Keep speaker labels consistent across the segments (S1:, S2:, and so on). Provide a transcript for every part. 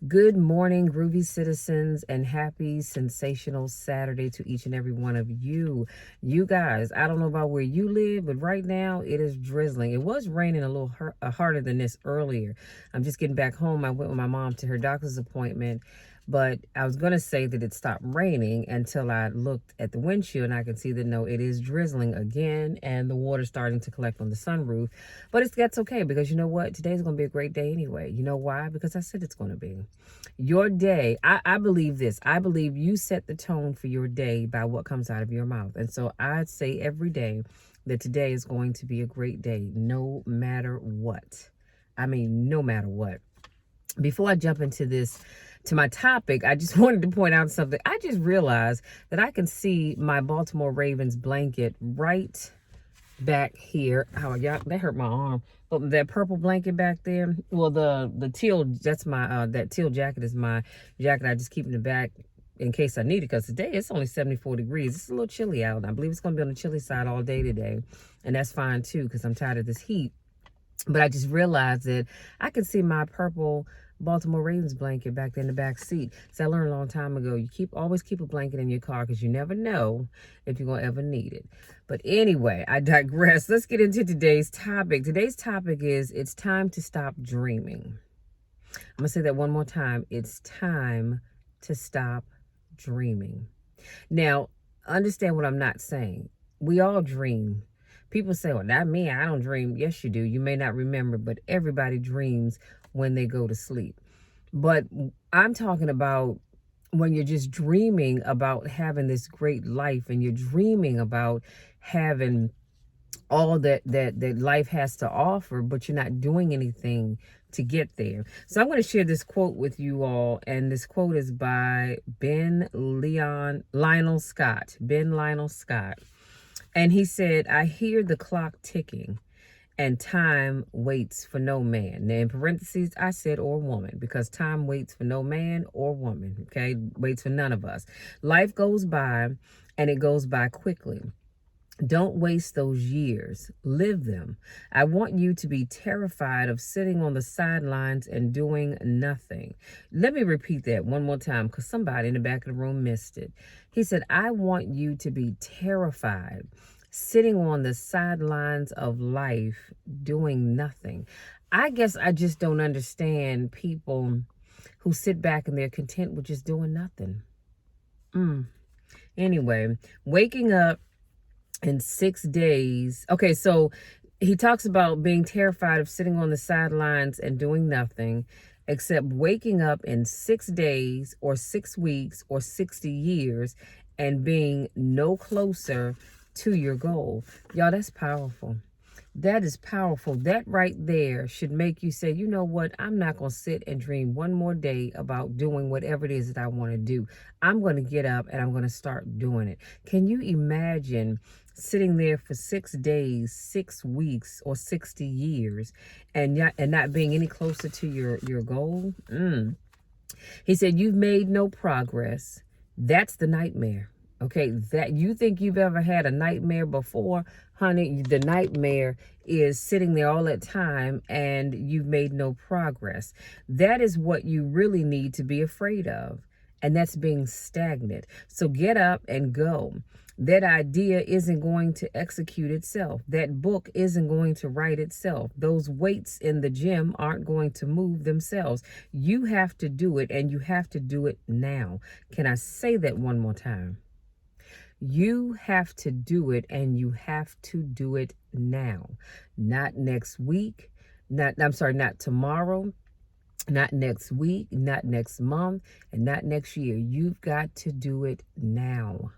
S1: Good morning, groovy citizens, and happy sensational Saturday to each and every one of you. You guys, I don't know about where you live, but right now it is drizzling. It was raining a little harder than this earlier. I'm just getting back home. I went with my mom to her doctor's appointment, but I was going to say that it stopped raining until I looked at the windshield and I can see that no, it is drizzling again and the water's starting to collect on the sunroof. But that's okay because you know what? Today's going to be a great day anyway. You know why? Because I said it's going to be. Your day, I believe this. I believe you set the tone for your day by what comes out of your mouth. And so I'd say every day that today is going to be a great day, no matter what. I mean, no matter what. Before I jump into my topic, I just wanted to point out something. I just realized that I can see my Baltimore Ravens blanket right back here. How y'all, that hurt my arm. But that purple blanket back there, well, the teal, that's my that teal jacket is my jacket. I just keep in the back in case I need it, because today it's only 74 degrees. It's a little chilly out. I believe it's going to be on the chilly side all day today, and that's fine too because I'm tired of this heat. But I just realized that I can see my purple Baltimore Ravens blanket back there in the back seat. So I learned a long time ago, you always keep a blanket in your car because you never know if you're going to ever need it. But anyway, I digress. Let's get into today's topic. Today's topic is, it's time to stop dreaming. I'm going to say that one more time. It's time to stop dreaming. Now, understand what I'm not saying. We all dream. People say, well, not me, I don't dream. Yes, you do. You may not remember, but everybody dreams when they go to sleep. But I'm talking about when you're just dreaming about having this great life and you're dreaming about having all that life has to offer, but you're not doing anything to get there. So I'm going to share this quote with you all, and this quote is by Lionel Scott. Ben Lionel Scott. And he said, I hear the clock ticking and time waits for no man. Now, in parentheses, I said or woman, because time waits for no man or woman, okay? Waits for none of us. Life goes by, and it goes by quickly. Don't waste those years. Live them. I want you to be terrified of sitting on the sidelines and doing nothing. Let me repeat that one more time because somebody in the back of the room missed it. He said, I want you to be terrified sitting on the sidelines of life doing nothing. I guess I just don't understand people who sit back and they're content with just doing nothing. Anyway, waking up in 6 days. Okay, so he talks about being terrified of sitting on the sidelines and doing nothing except waking up in 6 days or 6 weeks or 60 years and being no closer to your goal. Y'all, that's powerful. That is powerful. That right there should make you say, you know what? I'm not going to sit and dream one more day about doing whatever it is that I want to do. I'm going to get up and I'm going to start doing it. Can you imagine sitting there for 6 days, 6 weeks, or 60 years and not being any closer to your goal? He said, you've made no progress. That's the nightmare. Okay, that you think you've ever had a nightmare before, honey, the nightmare is sitting there all that time and you've made no progress. That is what you really need to be afraid of, and that's being stagnant. So get up and go. That idea isn't going to execute itself. That book isn't going to write itself. Those weights in the gym aren't going to move themselves. You have to do it, and you have to do it now. Can I say that one more time? You have to do it, and you have to do it now. Not next week, not tomorrow, not next week, not next month, and not next year. You've got to do it now.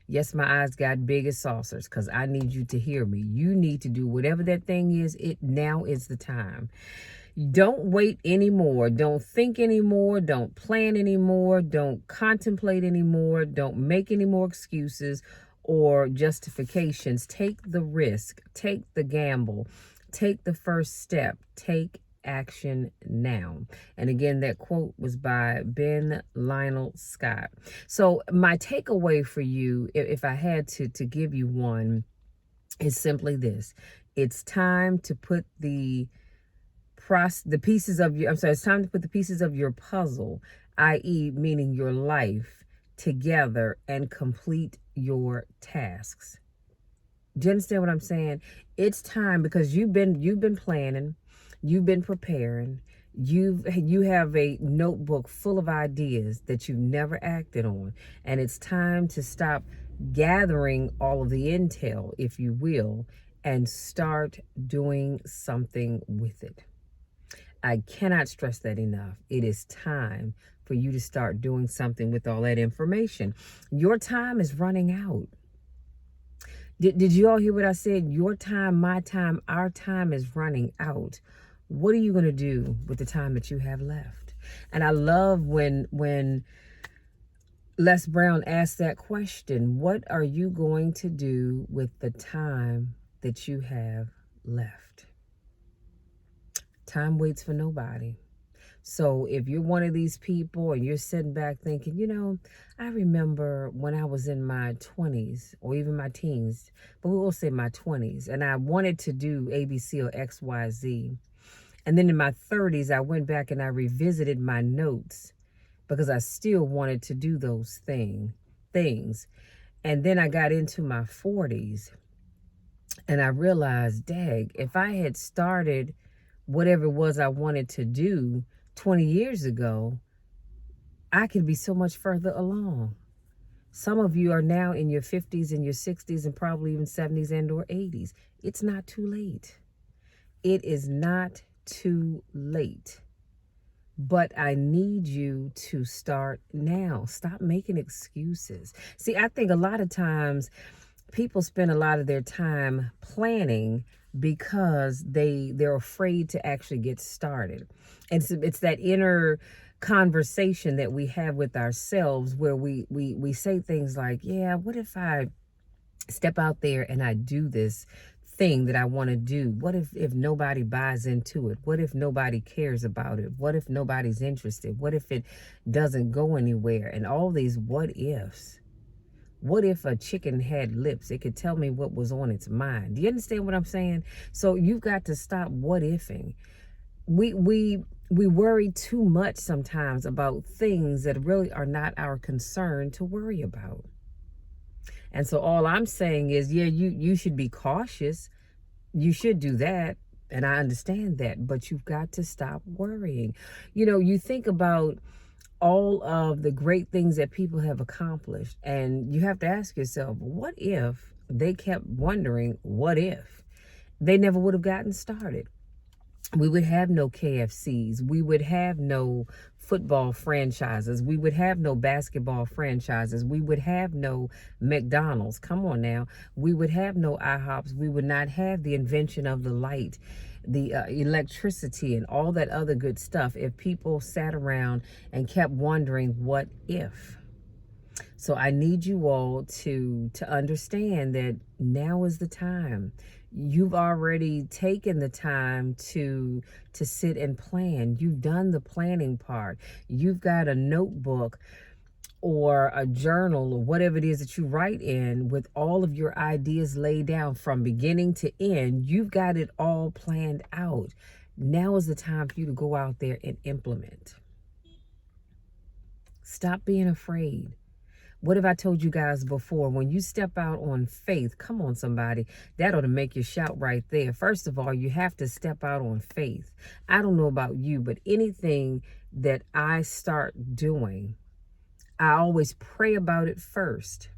S1: Yes, my eyes got big as saucers because I need you to hear me. You need to do whatever that thing is. Now is the time. Don't wait anymore. Don't think anymore. Don't plan anymore. Don't contemplate anymore. Don't make any more excuses or justifications. Take the risk. Take the gamble. Take the first step. Take action now. And again, that quote was by Ben Lionel Scott. So my takeaway for you, if I had to give you one, is simply this. It's time to put the the pieces of your, I'm sorry, it's time to put the pieces of your puzzle, i.e., meaning your life, together and complete your tasks. Do you understand what I'm saying? It's time, because you've been planning, you've been preparing, you have a notebook full of ideas that you've never acted on, and it's time to stop gathering all of the intel, if you will, and start doing something with it. I cannot stress that enough. It is time for you to start doing something with all that information. Your time is running out. Did you all hear what I said? Your time, my time, our time is running out. What are you going to do with the time that you have left? And I love when Les Brown asked that question. What are you going to do with the time that you have left? Time waits for nobody. So if you're one of these people and you're sitting back thinking, I remember when I was in my 20s or even my teens, but we will say my 20s, and I wanted to do ABC or XYZ. And then in my 30s, I went back and I revisited my notes because I still wanted to do those things. And then I got into my 40s and I realized, dang, if I had started whatever it was I wanted to do 20 years ago, I could be so much further along. Some of you are now in your 50s and your 60s and probably even 70s and or 80s. It's not too late. It is not too late. But I need you to start now. Stop making excuses. See, I think a lot of times people spend a lot of their time planning because they're afraid to actually get started. And it's that inner conversation that we have with ourselves where we say things like, yeah, what if I step out there and I do this thing that I want to do? What if nobody buys into it? What if nobody cares about it? What if nobody's interested? What if it doesn't go anywhere? And all these what ifs. What if a chicken had lips? It could tell me what was on its mind. Do you understand what I'm saying? So you've got to stop what ifing. We worry too much sometimes about things that really are not our concern to worry about. And so all I'm saying is, yeah, you should be cautious. You should do that. And I understand that, but you've got to stop worrying. You think about all of the great things that people have accomplished, and you have to ask yourself, what if they kept wondering, what if they never would have gotten started? We would have no KFCs. We would have no football franchises. We would have no basketball franchises. We would have no McDonald's. Come on now. We would have no IHOPs. We would not have the invention of the light, the electricity, and all that other good stuff if people sat around and kept wondering, what if? So I need you all to understand that now is the time. You've already taken the time to sit and plan. You've done the planning part. You've got a notebook or a journal or whatever it is that you write in with all of your ideas laid down from beginning to end. You've got it all planned out. Now is the time for you to go out there and implement. Stop being afraid. What have I told you guys before? When you step out on faith, come on somebody, that ought to make you shout right there. First of all, you have to step out on faith. I don't know about you, but anything that I start doing, I always pray about it first.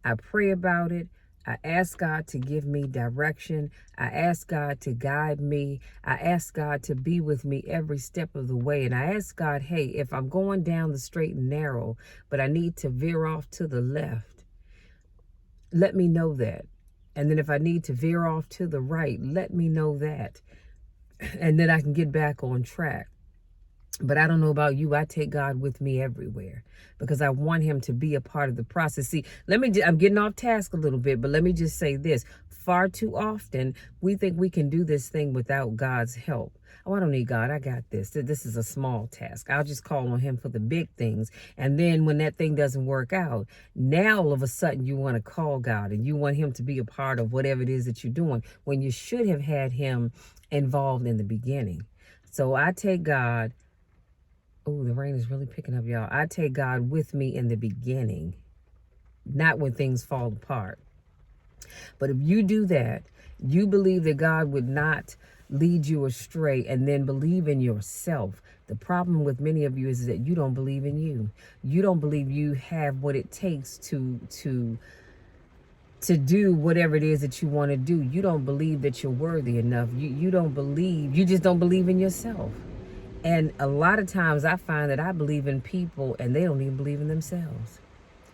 S1: I pray about it. I ask God to give me direction. I ask God to guide me. I ask God to be with me every step of the way. And I ask God, hey, if I'm going down the straight and narrow, but I need to veer off to the left, let me know that. And then if I need to veer off to the right, let me know that. And then I can get back on track. But I don't know about you. I take God with me everywhere because I want him to be a part of the process. See, I'm getting off task a little bit, but let me just say this. Far too often, we think we can do this thing without God's help. Oh, I don't need God. I got this. This is a small task. I'll just call on him for the big things. And then when that thing doesn't work out, now all of a sudden you want to call God and you want him to be a part of whatever it is that you're doing when you should have had him involved in the beginning. So I take God. Oh, the rain is really picking up, y'all. I take God with me in the beginning, not when things fall apart. But if you do that, you believe that God would not lead you astray and then believe in yourself. The problem with many of you is that you don't believe in you. You don't believe you have what it takes to do whatever it is that you want to do. You don't believe that you're worthy enough. You just don't believe in yourself. And a lot of times I find that I believe in people and they don't even believe in themselves.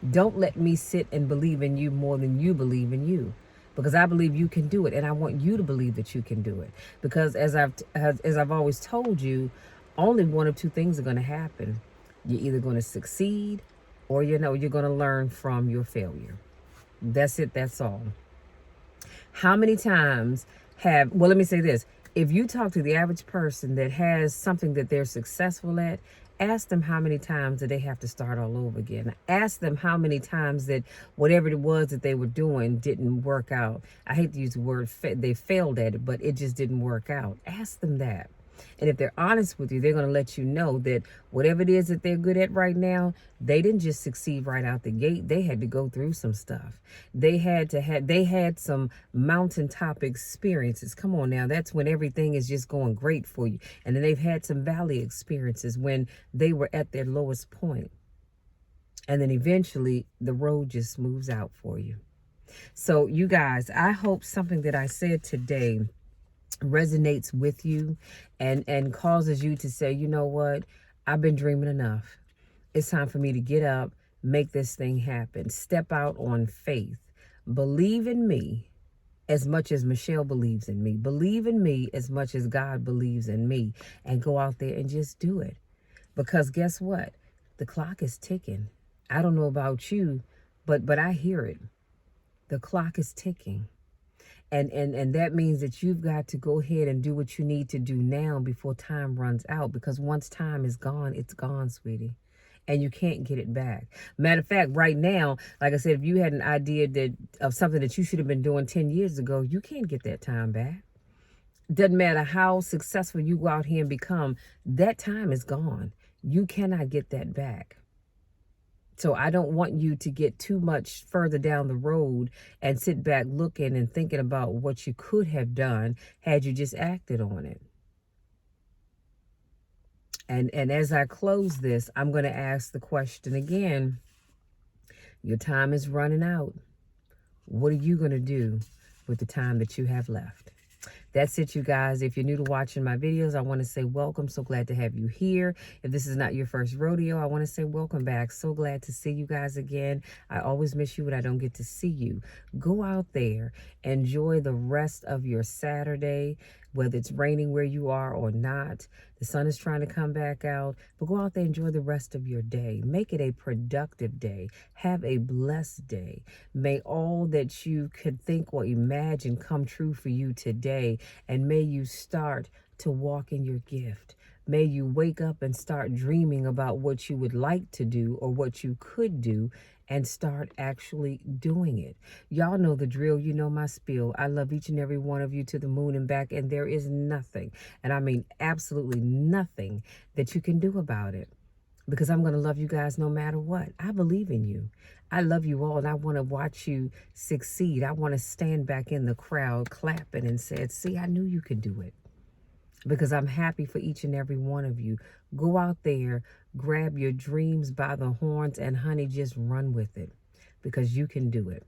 S1: Don't let me sit and believe in you more than you believe in you, because I believe you can do it, and I want you to believe that you can do it. Because as I've always told you, only one of two things are going to happen. You're either going to succeed, or you're going to learn from your failure. That's it. That's all. How many times let me say this. If you talk to the average person that has something that they're successful at, ask them how many times that they have to start all over again. Ask them how many times that whatever it was that they were doing didn't work out. I hate to use the word they failed at it, but it just didn't work out. Ask them that. And if they're honest with you, they're going to let you know that whatever it is that they're good at right now, they didn't just succeed right out the gate. They had to go through some stuff. They had some mountaintop experiences. Come on now. That's when everything is just going great for you. And then they've had some valley experiences when they were at their lowest point. And then eventually the road just moves out for you. So you guys, I hope something that I said today resonates with you and causes you to say, you know what, I've been dreaming enough. It's time for me to get up, make this thing happen, step out on faith, believe in me as much as Michelle believes in me, believe in me as much as God believes in me, and go out there and just do it. Because guess what, the clock is ticking. I don't know about you, but I hear it. The clock is ticking. And that means that you've got to go ahead and do what you need to do now before time runs out. Because once time is gone, it's gone, sweetie. And you can't get it back. Matter of fact, right now, like I said, if you had an idea of something that you should have been doing 10 years ago, you can't get that time back. Doesn't matter how successful you go out here and become, that time is gone. You cannot get that back. So I don't want you to get too much further down the road and sit back looking and thinking about what you could have done had you just acted on it. And as I close this, I'm going to ask the question again. Your time is running out. What are you going to do with the time that you have left? That's it, you guys. If you're new to watching my videos, I want to say welcome. So glad to have you here. If this is not your first rodeo, I want to say welcome back. So glad to see you guys again. I always miss you when I don't get to see you. Go out there, enjoy the rest of your Saturday, whether it's raining where you are or not. The sun is trying to come back out, but go out there, enjoy the rest of your day. Make it a productive day. Have a blessed day. May all that you could think or imagine come true for you today, and may you start to walk in your gift. May you wake up and start dreaming about what you would like to do or what you could do, and start actually doing it. Y'all know the drill. You know my spiel. I love each and every one of you to the moon and back, and there is nothing, and I mean absolutely nothing, that you can do about it. Because I'm going to love you guys no matter what. I believe in you. I love you all, and I want to watch you succeed. I want to stand back in the crowd clapping and say, see, I knew you could do it. Because I'm happy for each and every one of you. Go out there, grab your dreams by the horns, and honey, just run with it. Because you can do it.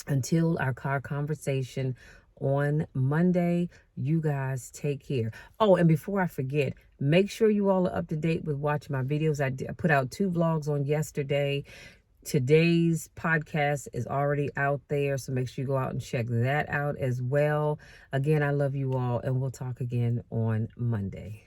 S1: Until our car conversation on Monday, you guys take care. Oh, and before I forget, make sure you all are up to date with watching my videos. I put out 2 vlogs on yesterday. Today's podcast is already out there, so make sure you go out and check that out as well. Again, I love you all, and we'll talk again on Monday.